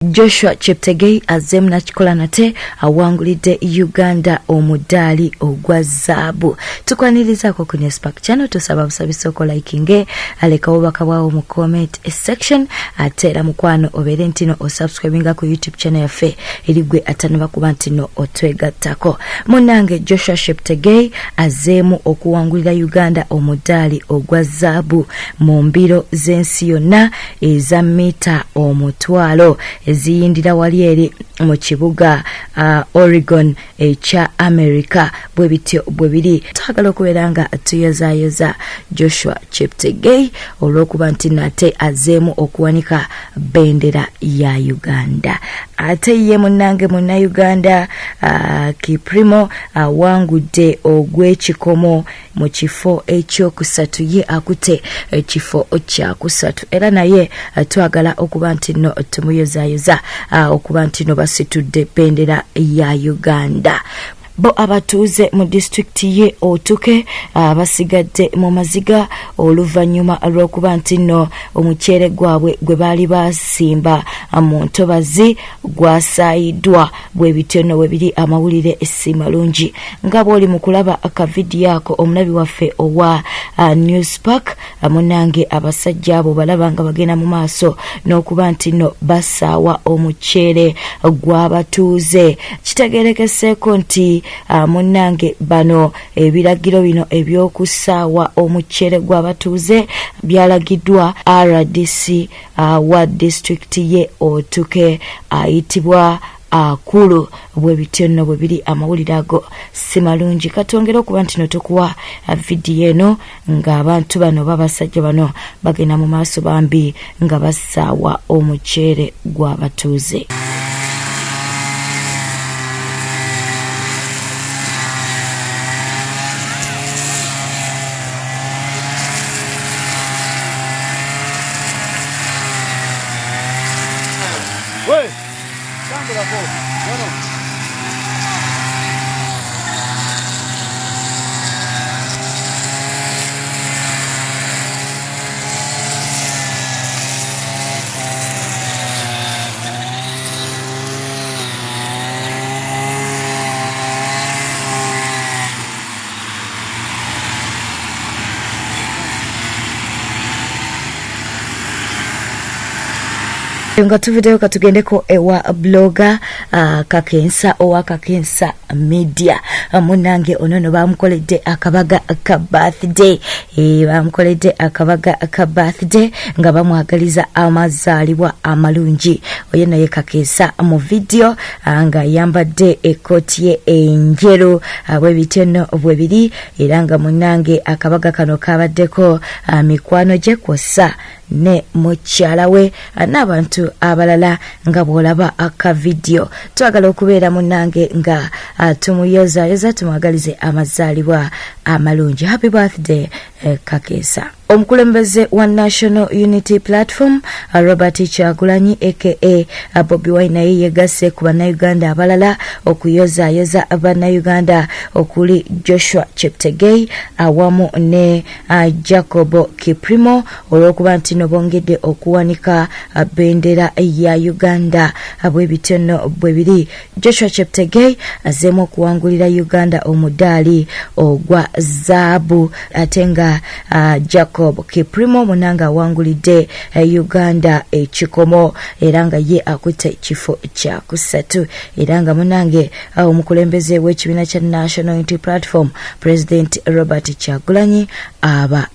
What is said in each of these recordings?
Joshua Cheptegei azemu nakikola nate awangulidde Uganda omudaali ogwa zaabu. Tukwanirizaako ku Newspark channel, tusaba busabisa okolikinge aleka obubaka bwawo mu comment section, ate era mukwano obeere ntino osubscribinga ku YouTube channel yaffe erigwe atanaba kuba ntino otwegattako. Munnange Joshua Cheptegei azemu okuwangulira Uganda omudaali ogwa zaabu mu mbiro z'ensi yonna eza mita omutwalo eziyindira wali eri mu kibuga Oregon ekya America. Bwe bityo bwe biri, twagala okubeera nga tuyozayoza Joshua Cheptegei olw'okuba nti nate azeemu okuwanika bendera ya Uganda. Ate ye munnange Munnayuganda Kiprimo awangudde ogw'ekikomo mu kifo ekyokusatu, ye akute ekifo kyakusatu, era naye twagala okuba nti no tumuyozayoza okuba nti no basitudde bendera ya Uganda. Bo abatuuze mu district ye Otuke basigadde mu maziga oluvannyuma lw'okuba nti no omuceere gwabwe gwe baali basimba mu ntobazi gwasaayiddwa. Bwe bityo no bwe biri amawulire si malungi. Nga bw'oli mu kulaba akavidiyo ako, omulabi waffe owa Newspark, munnange abasajja abo balaba nga bagenda mu maaso n'okuba nti no basaawa omuceere gw'abatuuze. Kitegeerekeseeko nti munnange bano ebiragiro bino ebyokusaawa omuceere gw'abatuuze byalagiddwa RDC wa district ye Otuke ayitibwa Akulu. Bwe bityo nno bwe biri amawulire ago si malungi. Katwongere okuba nti no tukuwa vidiyo eno ng'abantu bano babasajja bano bagenda mu maaso bambi nga basaawa omuceere gw'abatuuze. Wait! Stand up, no. Nga tuvideo katugendeko ewa blogger Kakensa owa Kakensa Media. Munnange onono bamukoledde akabaga ka birthday. Bamukoledde akabaga ka birthday nga bamwagaliza amazaalibwa amalungi. Oyo naye Kakensa mu video nga yambadde ekoti ye enjeru. Bwe bityo no bwe biri, era nga munnange akabaga kano kabaddeko mikwano gye kw'ossa ne mukyala we n'abantu abalala nga bw'olaba aka video. Twagala okubeera munnange nga tumuyozayoza, tumwagalize amazaalibwa amalungi. Happy birthday Kakensa. Omukulembeze wa National Unity Platform Robert Kyagulanyi aka Bobi naye yegasse ku bannayuganda abalala okuyozayoza bannayuganda okuli Joshua Cheptegei awamu ne Jacob Kiprimo olw'okuba nti no bongedde okuwanika bendera ya Uganda. Bwe bityo no bwe biri, Joshua Cheptegei azeemu okuwangulira Uganda omudaali ogwa zaabu, ate nga Jacob Kiprimo munanga awangulidde Uganda ekikomo, era nga ye akutte ekifo kya kusatu. Era nga munange omukulembeze w'ekibiina kya National Unity Platform President Robert Kyagulanyi aba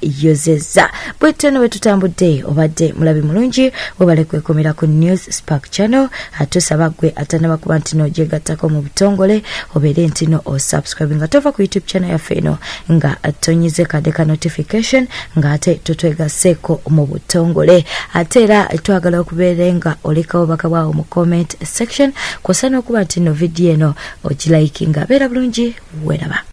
yozezza. Bwetyo no bwe tutambudde, obadde mulabi mulungi, webale kwekomera ku Newspark channel. Atusaba gwe atanaba kuba nti no gyegattako mu butongole obeere nti no osubscribe nga tova ku YouTube channel yaffe eno nga atonyize kade ka notification nga ate tutwegaseeko mu butongole. Ate era twagala okubeera nga olekawo baka bwawo mu comment section, kw'osa n'okuba nti no video eno ogilikinga. Beera bulungi, weraba.